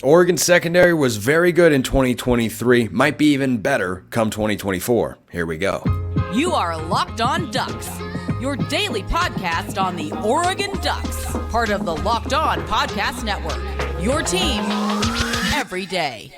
Oregon's secondary was very good in 2023, might be even better come 2024. Here we go. You are Locked On Ducks, your daily podcast on the Oregon Ducks, part of the Locked On Podcast Network, your team every day.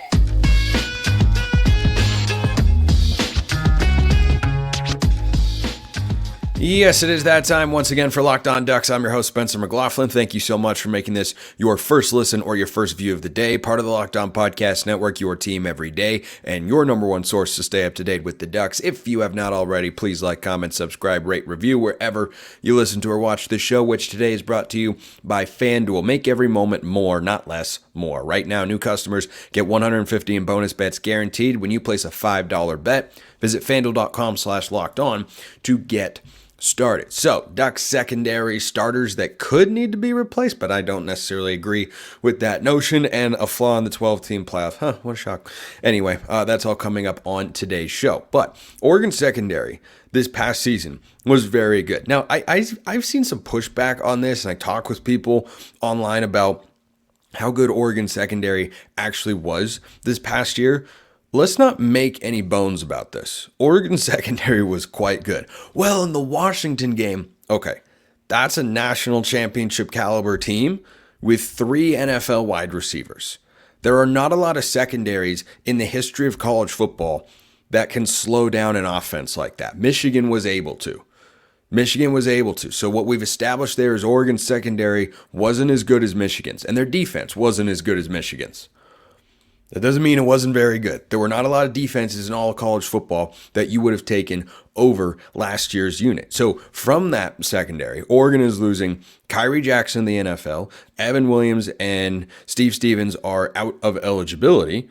Yes, it is that time once again for Locked On Ducks. I'm your host, Spencer McLaughlin. Thank you so much for making this your first listen or your first view of the day. Part of the Locked On Podcast Network, your team every day, and your number one source to stay up to date with the Ducks. If you have not already, please like, comment, subscribe, rate, review wherever you listen to or watch this show, which today is brought to you by FanDuel. Make every moment more, not less, more. Right now, new customers get $150 in bonus bets guaranteed when you place a $5 bet. Visit FanDuel.com/lockedon to get started. So, Ducks secondary starters that could need to be replaced, but I don't necessarily agree with that notion, and a flaw in the 12-team playoff. What a shock. Anyway, that's all coming up on today's show. But Oregon secondary this past season was very good. Now, I've seen some pushback on this, and I talk with people online about how good Oregon secondary actually was this past year. Let's not make any bones about this. Oregon secondary was quite good. Well, in the Washington game, okay, that's a national championship caliber team with 3 NFL wide receivers. There are not a lot of secondaries in the history of college football that can slow down an offense like that. Michigan was able to. So what we've established there is Oregon's secondary wasn't as good as Michigan's, and their defense wasn't as good as Michigan's. That doesn't mean it wasn't very good. There were not a lot of defenses in all of college football that you would have taken over last year's unit. So from that secondary, Oregon is losing Kyrie Jackson, the NFL. Evan Williams and Steve Stevens are out of eligibility.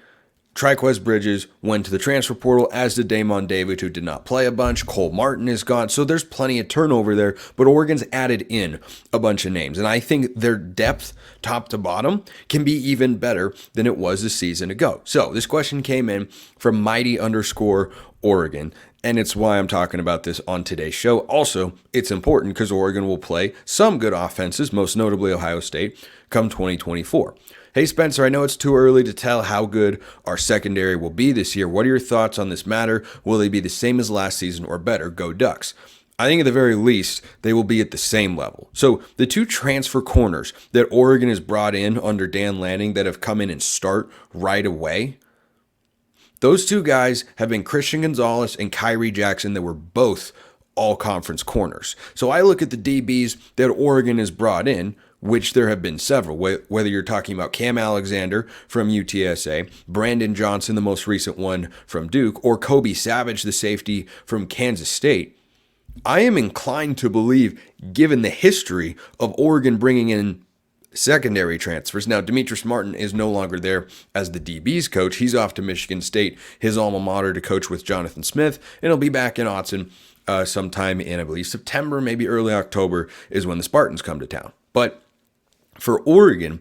Triquez Bridges went to the transfer portal, as did Damon David, who did not play a bunch. Cole Martin is gone. So there's plenty of turnover there, but Oregon's added in a bunch of names. And I think their depth, top to bottom, can be even better than it was a season ago. So this question came in from Mighty_Oregon, and it's why I'm talking about this on today's show. Also, it's important because Oregon will play some good offenses, most notably Ohio State, come 2024. Hey Spencer, I know it's too early to tell how good our secondary will be this year. What are your thoughts on this matter? Will they be the same as last season or better? Go Ducks. I think at the very least, they will be at the same level. So the 2 transfer corners that Oregon has brought in under Dan Lanning that have come in and start right away, those 2 guys have been Christian Gonzalez and Kyrie Jackson that were both all-conference corners. So I look at the DBs that Oregon has brought in, which there have been several, whether you're talking about Cam Alexander from UTSA, Brandon Johnson, the most recent one from Duke, or Kobe Savage, the safety from Kansas State. I am inclined to believe, given the history of Oregon bringing in secondary transfers. Now, Demetrius Martin is no longer there as the DB's coach. He's off to Michigan State, his alma mater, to coach with Jonathan Smith, and he'll be back in Autzen sometime in, I believe, September, maybe early October is when the Spartans come to town. But for Oregon,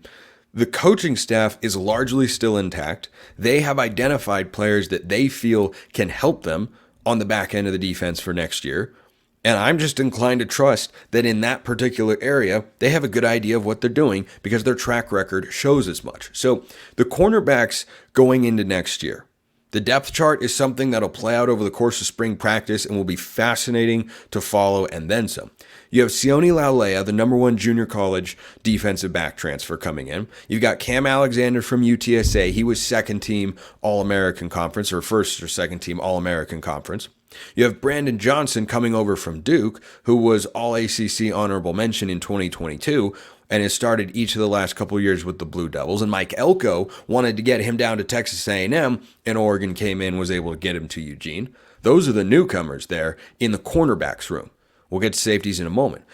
the coaching staff is largely still intact. They have identified players that they feel can help them on the back end of the defense for next year. And I'm just inclined to trust that in that particular area, they have a good idea of what they're doing because their track record shows as much. So the cornerbacks going into next year, the depth chart is something that'll play out over the course of spring practice and will be fascinating to follow, and then some. You have Sione Laulea, the number 1 junior college defensive back transfer, coming in. You've got Cam Alexander from UTSA. He was second team All-American Conference, or first or second team All-American Conference. You have Brandon Johnson coming over from Duke, who was All-ACC honorable mention in 2022, and has started each of the last couple of years with the Blue Devils. And Mike Elko wanted to get him down to Texas A&M, and Oregon came in, was able to get him to Eugene. Those are the newcomers there in the cornerbacks room. We'll get to safeties in a moment.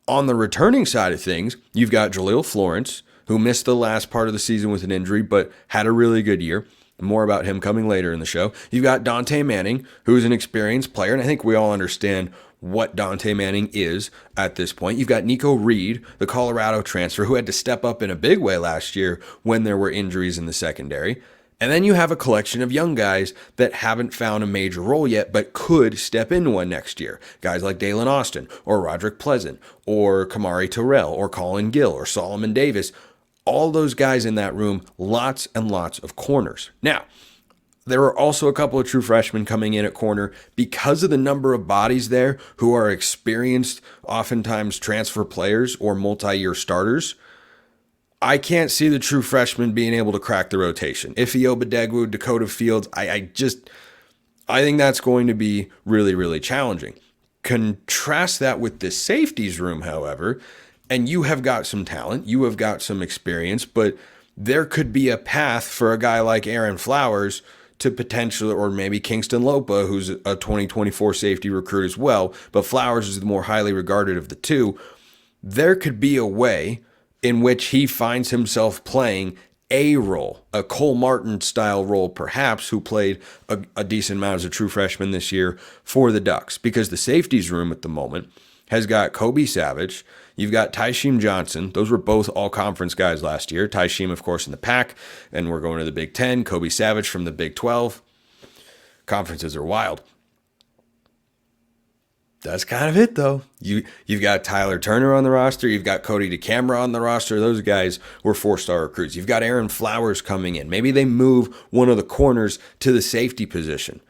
On the returning side of things, you've got Jaleel Florence, who missed the last part of the season with an injury, but had a really good year. More about him coming later in the show. You've got Dante Manning, who is an experienced player, and I think we all understand what Dante Manning is at this point. You've got Nico Reed, the Colorado transfer, who had to step up in a big way last year when there were injuries in the secondary. And then you have a collection of young guys that haven't found a major role yet, but could step into one next year. Guys like Dalen Austin, or Roderick Pleasant, or Kamari Terrell, or Colin Gill, or Solomon Davis. all those guys in that room, lots and lots of corners. Now, there are also a couple of true freshmen coming in at corner because of the number of bodies there who are experienced, oftentimes transfer players or multi-year starters. I can't see the true freshmen being able to crack the rotation. Ife Obadegwu, Dakota Fields, I think that's going to be really, really challenging. Contrast that with the safeties room, however, and you have got some talent, you have got some experience, but there could be a path for a guy like Aaron Flowers to potentially, or maybe Kingston Lopa, who's a 2024 safety recruit as well, but Flowers is the more highly regarded of the two. There could be a way in which he finds himself playing a role, a Cole Martin style role perhaps, who played a decent amount as a true freshman this year for the Ducks, because the safeties room at the moment has got Kobe Savage, you've got Taim Johnson. Those were both all-conference guys last year. Taim, of course, in the Pac, and we're going to the Big Ten. Kobe Savage from the Big 12. Conferences are wild. That's kind of it, though. You've got Tyler Turner on the roster. You've got Cody DeCamara on the roster. Those guys were 4-star recruits. You've got Aaron Flowers coming in. Maybe they move one of the corners to the safety position,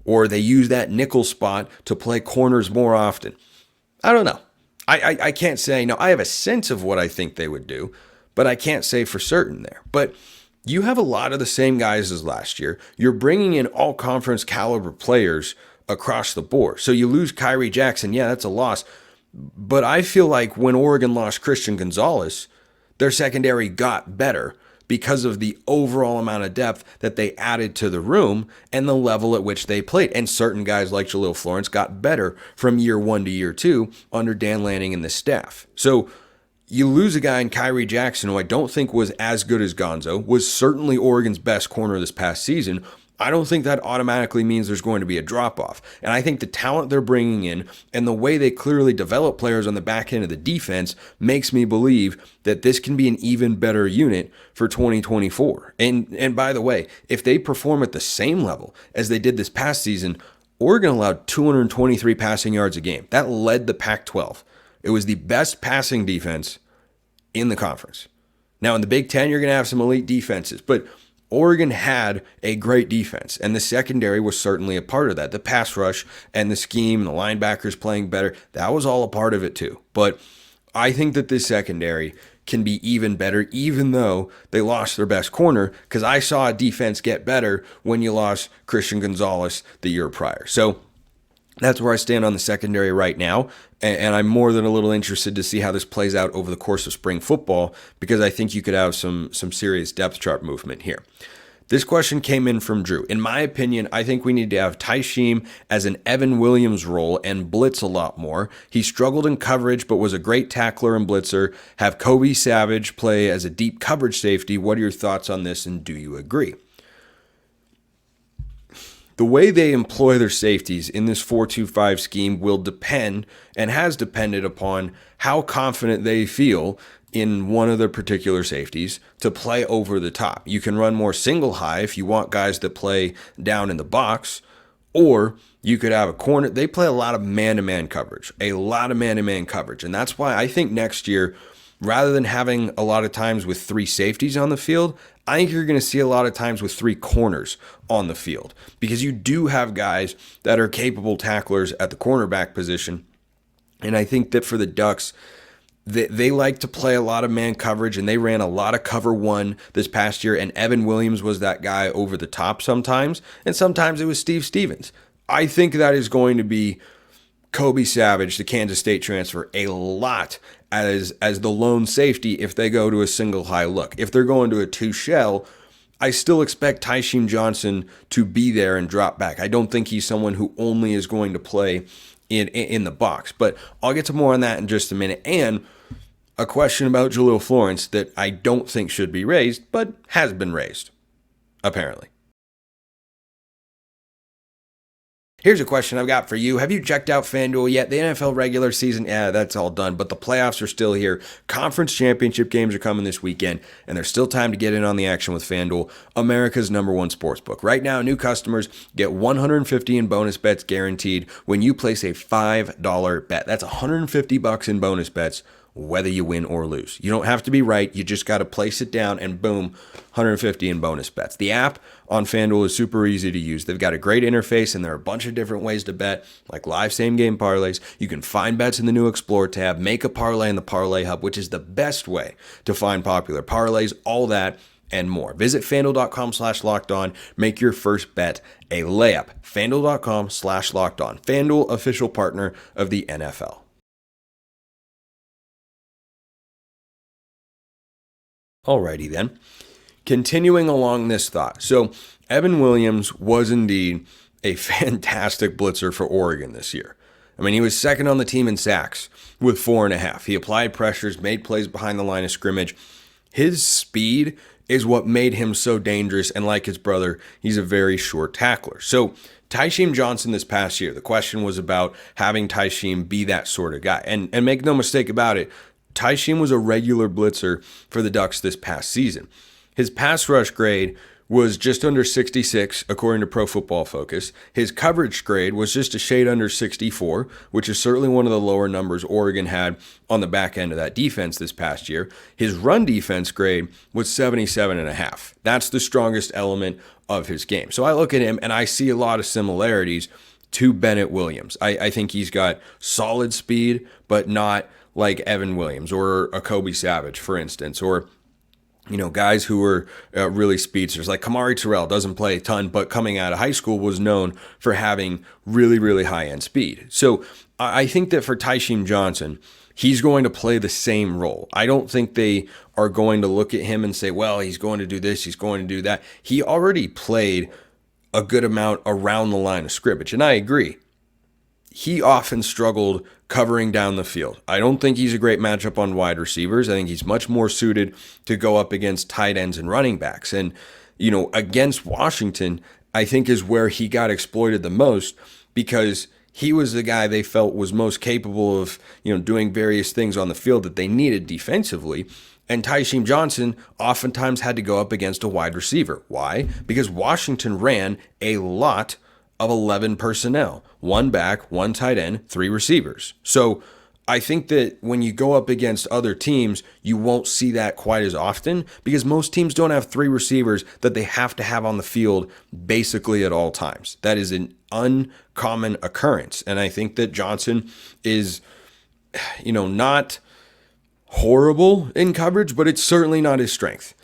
or they use that nickel spot to play corners more often. I don't know. I can't say. No, I have a sense of what I think they would do, but I can't say for certain there. But you have a lot of the same guys as last year. You're bringing in all-conference caliber players across the board. So you lose Kyrie Jackson. Yeah, that's a loss. But I feel like when Oregon lost Christian Gonzalez, their secondary got better because of the overall amount of depth that they added to the room and the level at which they played. And certain guys like Jaleel Florence got better from year 1 to year 2 under Dan Lanning and the staff. So you lose a guy in Kyrie Jackson, who I don't think was as good as Gonzo, was certainly Oregon's best corner this past season. I don't think that automatically means there's going to be a drop-off. And I think the talent they're bringing in and the way they clearly develop players on the back end of the defense makes me believe that this can be an even better unit for 2024. And by the way, if they perform at the same level as they did this past season, Oregon allowed 223 passing yards a game. That led the Pac-12. It was the best passing defense in the conference. Now, in the Big Ten, you're going to have some elite defenses, but Oregon had a great defense, and the secondary was certainly a part of that. The pass rush and the scheme, the linebackers playing better, that was all a part of it too. But I think that this secondary can be even better, even though they lost their best corner, because I saw a defense get better when you lost Christian Gonzalez the year prior. So that's where I stand on the secondary right now, and I'm more than a little interested to see how this plays out over the course of spring football, because I think you could have some serious depth chart movement here. This question came in from Drew. In my opinion, I think we need to have Taim as an Evan Williams role and blitz a lot more. He struggled in coverage, but was a great tackler and blitzer. Have Kobe Savage play as a deep coverage safety. What are your thoughts on this, and do you agree? The way they employ their safeties in this 4-2-5 scheme will depend, and has depended upon, how confident they feel in one of their particular safeties to play over the top. You can run more single high if you want guys that play down in the box, or you could have a corner. They play a lot of man-to-man coverage, and that's why I think next year, rather than having a lot of times with 3 safeties on the field, I think you're going to see a lot of times with 3 corners on the field, because you do have guys that are capable tacklers at the cornerback position. And I think that for the Ducks, they like to play a lot of man coverage, and they ran a lot of cover 1 this past year, and Evan Williams was that guy over the top sometimes, and sometimes it was Steve Stevens. I think that is going to be Kobe Savage, the Kansas State transfer, a lot as the lone safety if they go to a single high look. If they're going to a 2 shell, I still expect Taim Johnson to be there and drop back. I don't think he's someone who only is going to play in the box. But I'll get to more on that in just a minute. And a question about Jaleel Florence that I don't think should be raised, but has been raised, apparently. Here's a question I've got for you. Have you checked out FanDuel yet? The NFL regular season, that's all done, but the playoffs are still here. Conference championship games are coming this weekend, and there's still time to get in on the action with FanDuel, America's #1 sportsbook. Right now, new customers get $150 in bonus bets guaranteed when you place a $5 bet. That's $150 in bonus bets whether you win or lose. You don't have to be right. You just got to place it down and boom, 150 in bonus bets. The app on FanDuel is super easy to use. They've got a great interface and there are a bunch of different ways to bet, like live same game parlays. You can find bets in the new Explore tab, make a parlay in the Parlay Hub, which is the best way to find popular parlays, all that and more. Visit FanDuel.com/lockedon. Make your first bet a layup. FanDuel.com/lockedon. FanDuel, official partner of the NFL. Alrighty then. Continuing along this thought. So Evan Williams was indeed a fantastic blitzer for Oregon this year. I mean, he was second on the team in sacks with 4.5. He applied pressures, made plays behind the line of scrimmage. His speed is what made him so dangerous, and like his brother, he's a very short tackler. So Taim Johnson this past year, the question was about having Taim be that sort of guy. And make no mistake about it, Taim was a regular blitzer for the Ducks this past season. His pass rush grade was just under 66, according to Pro Football Focus. His coverage grade was just a shade under 64, which is certainly one of the lower numbers Oregon had on the back end of that defense this past year. His run defense grade was 77.5. That's the strongest element of his game. So I look at him and I see a lot of similarities to Bennett Williams. I think he's got solid speed, but not like Evan Williams or a Kobe Savage, for instance, or guys who were really speedsters. Like Kamari Terrell doesn't play a ton, but coming out of high school was known for having really, really high-end speed. So I think that for Taim Johnson, he's going to play the same role. I don't think they are going to look at him and say, well, he's going to do this, he's going to do that. He already played a good amount around the line of scrimmage, and I agree. He often struggled covering down the field. I don't think he's a great matchup on wide receivers. I think he's much more suited to go up against tight ends and running backs. And, against Washington, I think is where he got exploited the most because he was the guy they felt was most capable of, doing various things on the field that they needed defensively. And Taim Johnson oftentimes had to go up against a wide receiver. Why? Because Washington ran a lot of 11 personnel, 1 back, 1 tight end, 3 receivers. So I think that when you go up against other teams, you won't see that quite as often because most teams don't have 3 receivers that they have to have on the field basically at all times. That is an uncommon occurrence. And I think that Johnson is, not horrible in coverage, but it's certainly not his strength.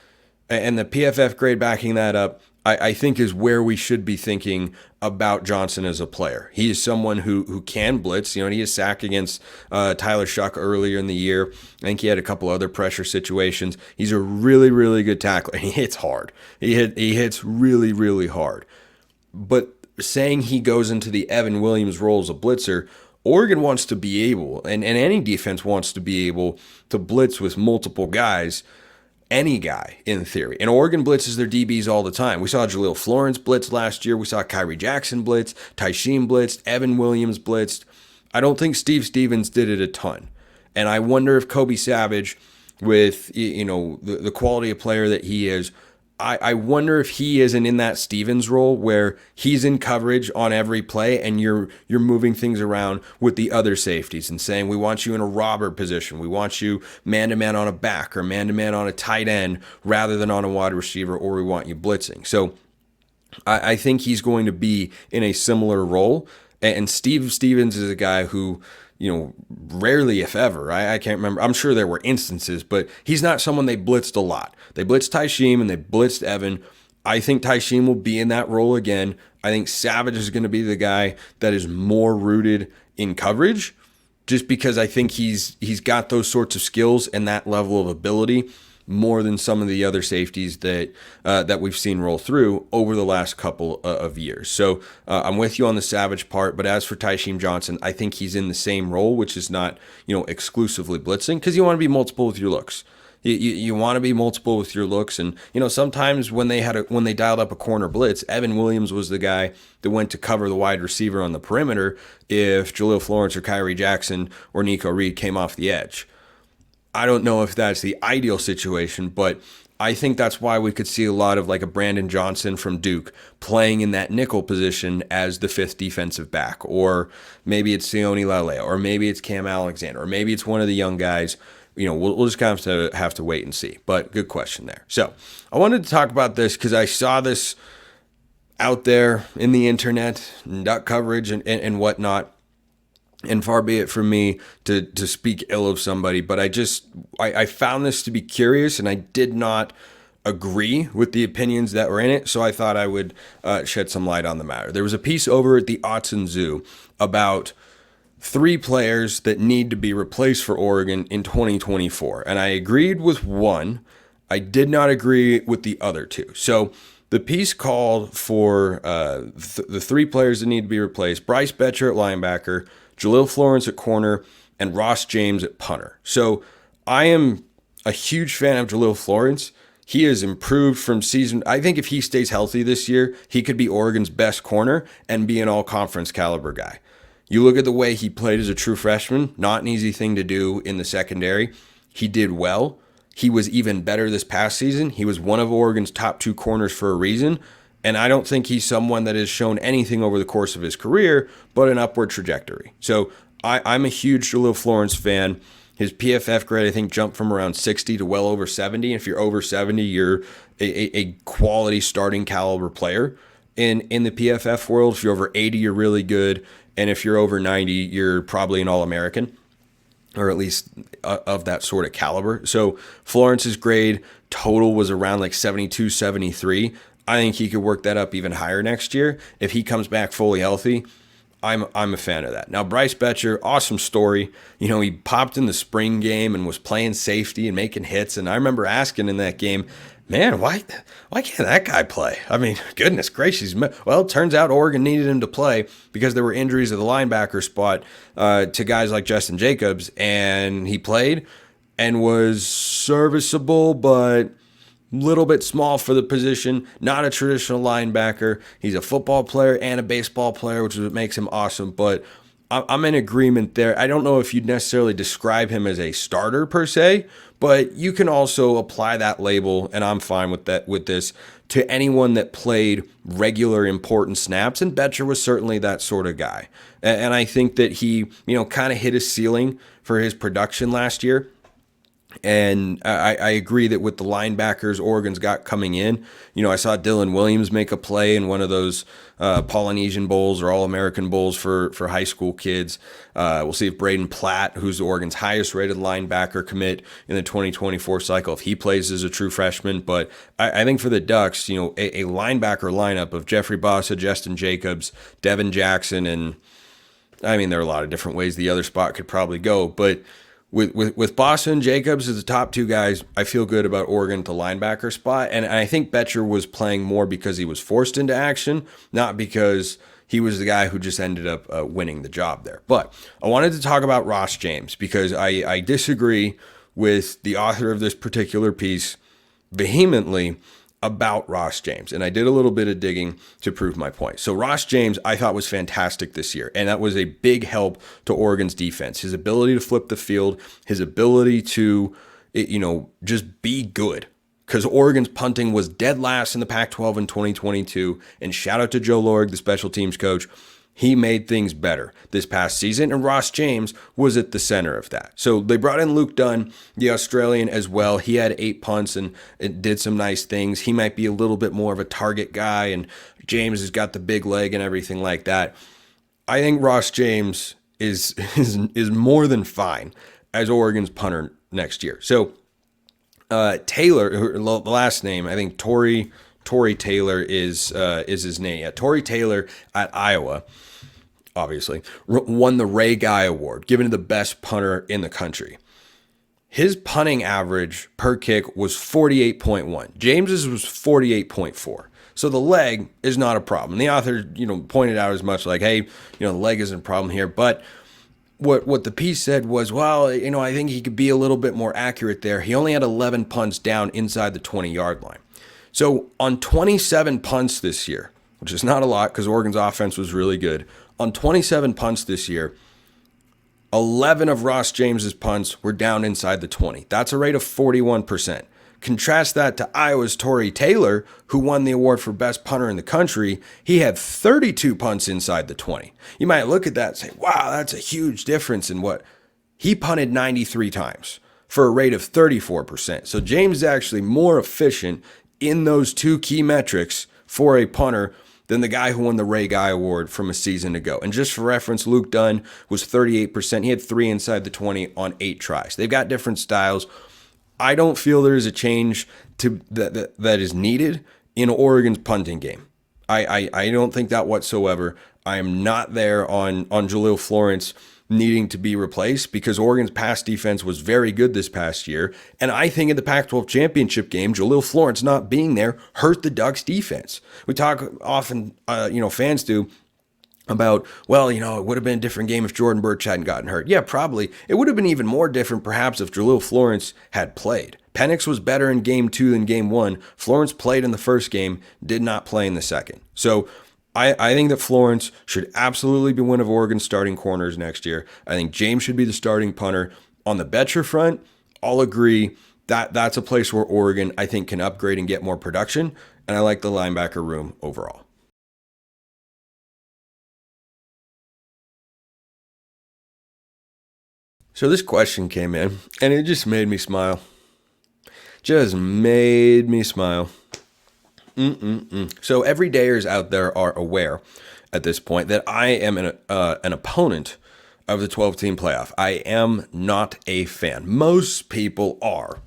And the PFF grade backing that up, I think is where we should be thinking about Johnson as a player. He is someone who can blitz. He had a sack against Tyler Shuck earlier in the year. I think he had a couple other pressure situations. He's a really, really good tackler. He hits hard. He hits really, really hard. But saying he goes into the Evan Williams role as a blitzer, Oregon wants to be able, and any defense wants to be able to blitz with multiple guys. Any guy, in theory. And Oregon blitzes their DBs all the time. We saw Jaleel Florence blitz last year. We saw Kyrie Jackson blitz. Taim blitzed. Evan Williams blitzed. I don't think Steve Stevens did it a ton. And I wonder if Kobe Savage, with the quality of player that he is, I wonder if he isn't in that Stevens role where he's in coverage on every play and you're moving things around with the other safeties and saying, we want you in a robber position. We want you man-to-man on a back or man-to-man on a tight end rather than on a wide receiver, or we want you blitzing. So I think he's going to be in a similar role. And Steve Stevens is a guy who, rarely, if ever, I can't remember. I'm sure there were instances, but he's not someone they blitzed a lot. They blitzed Taim and they blitzed Evan. I think Taim will be in that role again. I think Savage is going to be the guy that is more rooted in coverage just because I think he's got those sorts of skills and that level of ability more than some of the other safeties that we've seen roll through over the last couple of years. So I'm with you on the Savage part, but as for Taim Johnson, I think he's in the same role, which is not exclusively blitzing, because you want to be multiple with your looks. You want to be multiple with your looks, and sometimes when they dialed up a corner blitz, Evan Williams was the guy that went to cover the wide receiver on the perimeter if Jaleel Florence or Kyrie Jackson or Nico Reed came off the edge. I don't know if that's the ideal situation, but I think that's why we could see a lot of like a Brandon Johnson from Duke playing in that nickel position as the 5th defensive back, or maybe it's Sione Lalea, or maybe it's Cam Alexander, or maybe it's one of the young guys we'll just kind of have to wait and see. But good question there. So I wanted to talk about this because I saw this out there in the internet, and duck coverage and whatnot. And far be it from me to speak ill of somebody, but I found this to be curious, and I did not agree with the opinions that were in it, so I thought I would shed some light on the matter. There was a piece over at the Autzen Zoo about 3 players that need to be replaced for Oregon in 2024, and I agreed with one. I did not agree with the other 2. So the piece called for the 3 players that need to be replaced: Bryce Betcher at linebacker, Jalil Florence at corner, and Ross James at punter. So I am a huge fan of Jalil Florence. He has improved from season. I think if he stays healthy this year, he could be Oregon's best corner and be an all-conference caliber guy. You look at the way he played as a true freshman, not an easy thing to do in the secondary. He did well. He was even better this past season. He was one of Oregon's top 2 corners for a reason. And I don't think he's someone that has shown anything over the course of his career, but an upward trajectory. So I'm a huge Jalil Florence fan. His PFF grade, I think, jumped from around 60 to well over 70. If you're over 70, you're a quality starting caliber player in the PFF world. If you're over 80, you're really good. And if you're over 90, you're probably an All-American, or at least of that sort of caliber. So Florence's grade total was around like 72, 73. I think he could work that up even higher next year if he comes back fully healthy. I'm a fan of that. Now, Bryce Betcher, awesome story. He popped in the spring game and was playing safety and making hits. And I remember asking in that game, man, why can't that guy play? I mean, goodness gracious. Well, it turns out Oregon needed him to play because there were injuries at the linebacker spot to guys like Justin Jacobs. And he played and was serviceable, but little bit small for the position, not a traditional linebacker. He's a football player and a baseball player, which is what makes him awesome. But I'm in agreement there. I don't know if you'd necessarily describe him as a starter per se, but you can also apply that label, and I'm fine with that, with this, to anyone that played regular important snaps, and Betcher was certainly that sort of guy. And I think that he, kind of hit his ceiling for his production last year. And I agree that with the linebackers Oregon's got coming in, I saw Dylan Williams make a play in one of those Polynesian Bowls or All-American Bowls for high school kids. We'll see if Braden Platt, who's Oregon's highest rated linebacker commit in the 2024 cycle, if he plays as a true freshman. But I think for the Ducks, a linebacker lineup of Jeffrey Bossa, Justin Jacobs, Devin Jackson, and I mean, there are a lot of different ways the other spot could probably go, but With Bossa and Jacobs as the top 2 guys, I feel good about Oregon at the linebacker spot. And I think Betcher was playing more because he was forced into action, not because he was the guy who just ended up winning the job there. But I wanted to talk about Ross James because I disagree with the author of this particular piece vehemently about Ross James. And I did a little bit of digging to prove my point. So Ross James, I thought, was fantastic this year. And that was a big help to Oregon's defense. His ability to flip the field, his ability to, just be good. Because Oregon's punting was dead last in the Pac-12 in 2022. And shout out to Joe Lorg, the special teams coach. He made things better this past season, and Ross James was at the center of that. So they brought in Luke Dunn, the Australian, as well. He had 8 punts and did some nice things. He might be a little bit more of a target guy, and James has got the big leg and everything like that. I think Ross James is more than fine as Oregon's punter next year. So Taylor, the last name, I think Tory Taylor is his name. Yeah, Tory Taylor at Iowa, obviously, won the Ray Guy Award, given to the best punter in the country. His punting average per kick was 48.1. James's was 48.4. So the leg is not a problem. The author, pointed out as much like, hey, the leg isn't a problem here. But what the piece said was, well, I think he could be a little bit more accurate there. He only had 11 punts down inside the 20-yard line. So on 27 punts this year, which is not a lot because Oregon's offense was really good, on 27 punts this year, 11 of Ross James's punts were down inside the 20. That's a rate of 41%. Contrast that to Iowa's Tory Taylor, who won the award for best punter in the country. He had 32 punts inside the 20. You might look at that and say, wow, that's a huge difference in what he punted 93 times. for a rate of 34%. So James is actually more efficient in those two key metrics for a punter than the guy who won the Ray Guy Award from a season ago. And just for reference, Luke Dunn was 38%. He had 3 inside the 20 on 8 tries. They've got different styles. I don't feel there is a change that is needed in Oregon's punting game. I don't think that whatsoever. I am not there on Jaleel Florence needing to be replaced because Oregon's pass defense was very good this past year. And I think in the Pac-12 championship game, Jaleel Florence not being there hurt the Ducks defense. We talk often, fans do, about, well, it would have been a different game if Jordan Birch hadn't gotten hurt. Yeah, probably. It would have been even more different perhaps if Jaleel Florence had played. Penix was better in game 2 than game 1. Florence played in the first game, did not play in the second. So I think that Florence should absolutely be one of Oregon's starting corners next year. I think James should be the starting punter. On the Betcher front, I'll agree that that's a place where Oregon, I think, can upgrade and get more production. And I like the linebacker room overall. So this question came in, and it just made me smile. Just made me smile. So everydayers out there are aware at this point that I am an opponent of the 12-team playoff. I am not a fan. Most people are.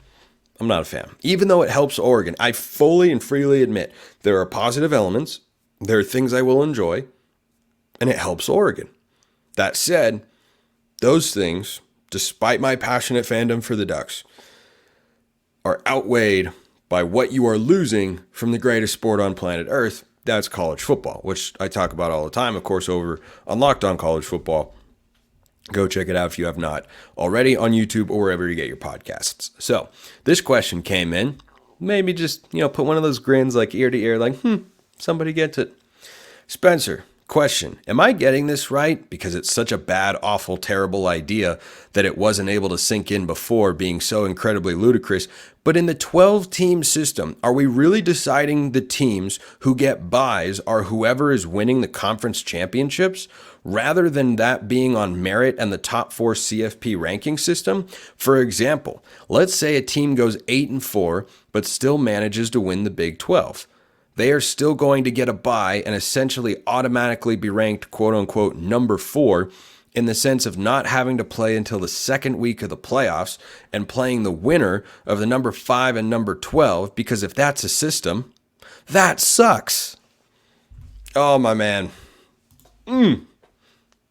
I'm not a fan. Even though it helps Oregon, I fully and freely admit there are positive elements. There are things I will enjoy, and it helps Oregon. That said, those things, despite my passionate fandom for the Ducks, are outweighed by what you are losing from the greatest sport on planet Earth. That's college football, which I talk about all the time, of course, over on Locked On College Football. Go check it out if you have not already on YouTube or wherever you get your podcasts. So this question came in. Maybe just, put one of those grins like ear to ear, like, somebody gets it. Spencer, question, am I getting this right? Because it's such a bad, awful, terrible idea that it wasn't able to sink in before, being so incredibly ludicrous. But in the 12-team system, are we really deciding the teams who get buys are whoever is winning the conference championships, rather than that being on merit and the top 4 CFP ranking system? For example, let's say a team goes 8-4, but still manages to win the Big 12. They are still going to get a bye and essentially automatically be ranked, quote unquote, number 4, in the sense of not having to play until the second week of the playoffs and playing the winner of the number 5 and number 12, because if that's a system, that sucks. Oh, my man.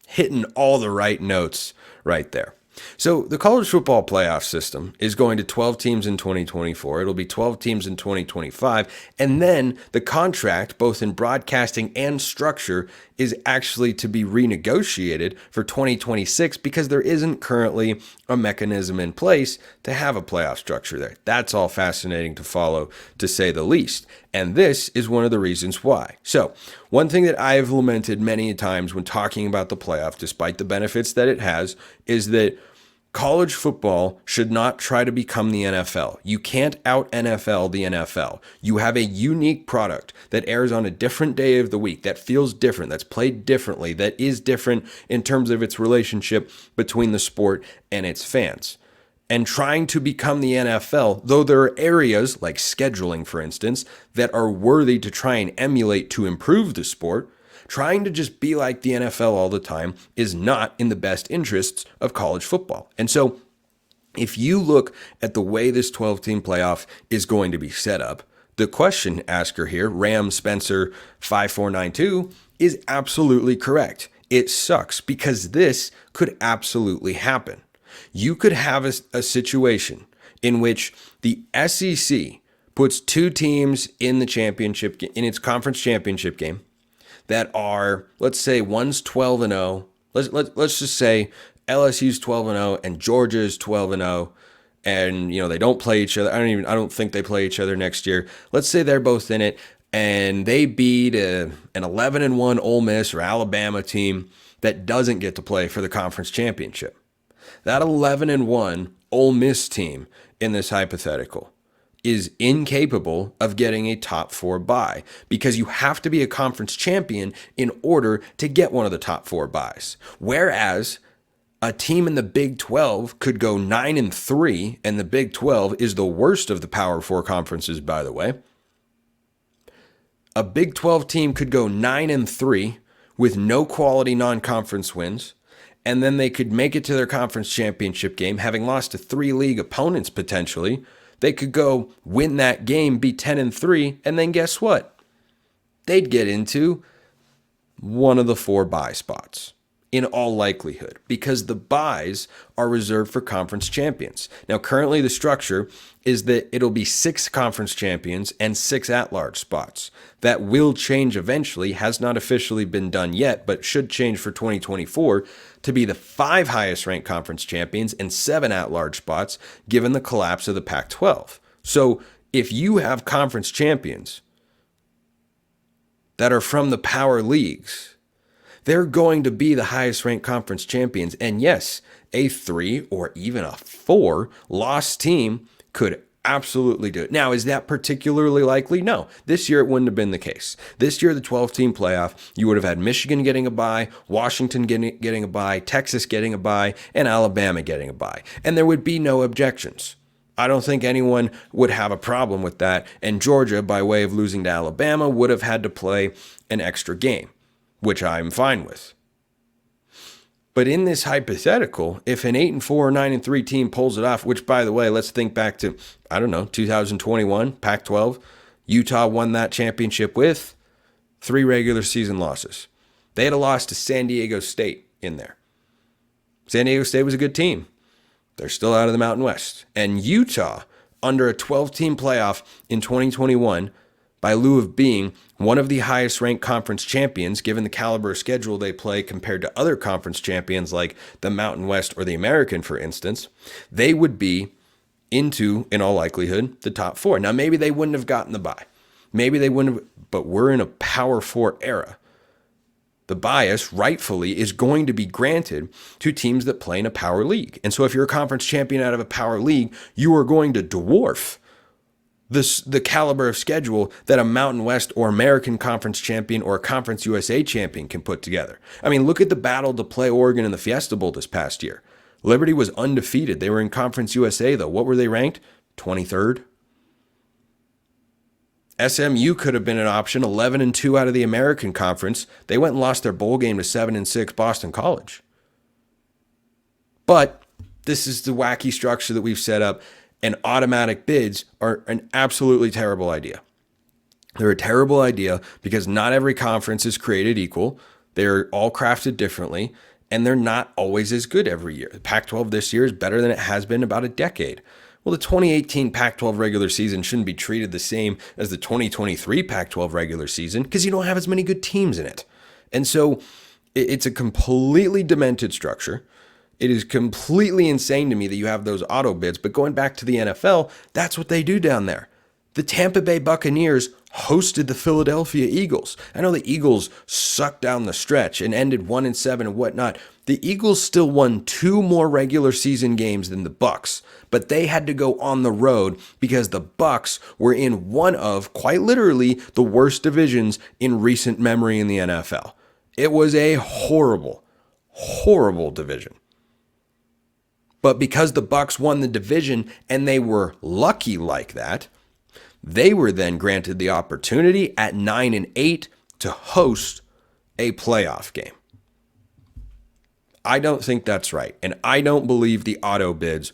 Hitting all the right notes right there. So the college football playoff system is going to 12 teams in 2024. It'll be 12 teams in 2025. And then the contract, both in broadcasting and structure, is actually to be renegotiated for 2026 because there isn't currently a mechanism in place to have a playoff structure there. That's all fascinating to follow, to say the least. And this is one of the reasons why. So one thing that I've lamented many times when talking about the playoff, despite the benefits that it has, is that college football should not try to become the NFL. You can't out NFL the NFL. You have a unique product that airs on a different day of the week, that feels different, that's played differently, that is different in terms of its relationship between the sport and its fans. And trying to become the NFL, though there are areas like scheduling, for instance, that are worthy to try and emulate to improve the sport, trying to just be like the NFL all the time is not in the best interests of college football. And so if you look at the way this 12-team playoff is going to be set up, the question asker here, Ram Spencer 5492, is absolutely correct. It sucks because this could absolutely happen. You could have a situation in which the SEC puts 2 teams in the championship, in its conference championship game, that are, let's say, one's 12-0. Let's just say LSU's 12-0 and Georgia's 12-0, and they don't play each other. I don't think they play each other next year. Let's say they're both in it, and they beat an 11-1 Ole Miss or Alabama team that doesn't get to play for the conference championship. That 11-1 Ole Miss team in this hypothetical is incapable of getting a top 4 bye because you have to be a conference champion in order to get one of the top 4 byes. Whereas A team in the Big 12 could go 9-3, and the Big 12 is the worst of the Power 4 conferences, by the way. A Big 12 team could go 9-3 with no quality non-conference wins, and then they could make it to their conference championship game, having lost to 3 league opponents potentially. They could go win that game, be 10-3, and then guess what? They'd get into one of the 4 bye spots in all likelihood, because the byes are reserved for conference champions. Now, currently the structure is that it'll be 6 conference champions and 6 at-large spots. That will change eventually, has not officially been done yet, but should change for 2024 to be the 5 highest ranked conference champions and 7 at-large spots, given the collapse of the Pac-12. So if you have conference champions that are from the power leagues, they're going to be the highest ranked conference champions. And yes, a 3 or even a 4 loss team could absolutely do it. Now, is that particularly likely? No. This year, it wouldn't have been the case. This year, the 12-team playoff, you would have had Michigan getting a bye, Washington getting a bye, Texas getting a bye, and Alabama getting a bye. And there would be no objections. I don't think anyone would have a problem with that. And Georgia, by way of losing to Alabama, would have had to play an extra game, which I'm fine with. But in this hypothetical, if an 8-4 or 9-3 team pulls it off, which, by the way, let's think back to, 2021, Pac-12, Utah won that championship with 3 regular season losses. They had a loss to San Diego State in there. San Diego State was a good team. They're still out of the Mountain West. And Utah, under a 12-team playoff in 2021, by lieu of being one of the highest ranked conference champions, given the caliber of schedule they play compared to other conference champions like the Mountain West or the American, for instance, they would be into, in all likelihood, the top 4. Now, maybe they wouldn't have gotten the bye. Maybe they wouldn't have, but we're in a Power 4 era. The bias, rightfully, is going to be granted to teams that play in a power league. And so if you're a conference champion out of a power league, you are going to dwarf the caliber of schedule that a Mountain West or American Conference champion or a Conference USA champion can put together. I mean, look at the battle to play Oregon in the Fiesta Bowl this past year. Liberty was undefeated. They were in Conference USA, though. What were they ranked? 23rd. SMU could have been an option, 11-2 out of the American Conference. They went and lost their bowl game to 7-6 Boston College. But this is the wacky structure that we've set up. And automatic bids are an absolutely terrible idea. They're a terrible idea because not every conference is created equal. They're all crafted differently, and they're not always as good every year. The Pac-12 this year is better than it has been about a decade. Well, the 2018 Pac-12 regular season shouldn't be treated the same as the 2023 Pac-12 regular season because you don't have as many good teams in it. And so it's a completely demented structure. It is completely insane to me that you have those auto bids, but going back to the NFL, that's what they do down there. The Tampa Bay Buccaneers hosted the Philadelphia Eagles. I know the Eagles sucked down the stretch and ended 1-7 and whatnot. The Eagles still won 2 more regular season games than the Bucs, but they had to go on the road because the Bucs were in one of, quite literally, the worst divisions in recent memory in the NFL. It was a horrible, horrible division. But because the Bucs won the division and they were lucky like that, they were then granted the opportunity at 9-8 to host a playoff game. I don't think that's right. And I don't believe the auto bids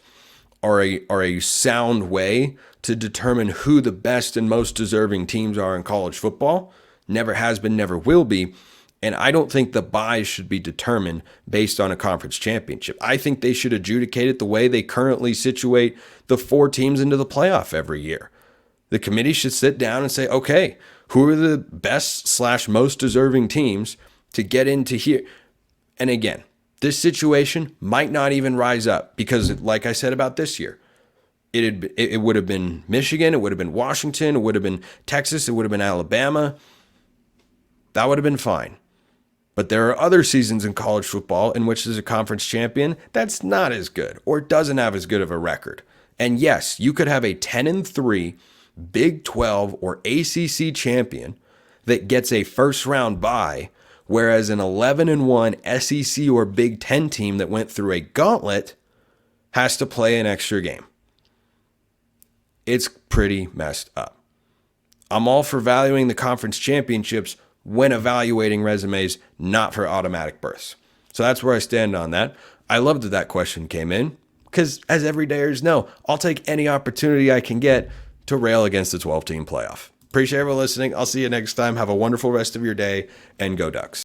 are a sound way to determine who the best and most deserving teams are in college football. Never has been, never will be. And I don't think the buys should be determined based on a conference championship. I think they should adjudicate it the way they currently situate the 4 teams into the playoff every year. The committee should sit down and say, okay, who are the best / most deserving teams to get into here? And again, this situation might not even rise up because, like I said about this year, it would have been Michigan, it would have been Washington, it would have been Texas, it would have been Alabama. That would have been fine. But there are other seasons in college football in which there's a conference champion that's not as good or doesn't have as good of a record. And yes, you could have a 10-3 Big 12 or ACC champion that gets a first round bye whereas an 11-1 SEC or Big Ten team that went through a gauntlet has to play an extra game. It's pretty messed up. I'm all for valuing the conference championships when evaluating resumes, not for automatic berths. So that's where I stand on that. I love that question came in because, as everydayers know, I'll take any opportunity I can get to rail against the 12-team playoff. Appreciate everyone listening. I'll see you next time. Have a wonderful rest of your day, and go Ducks.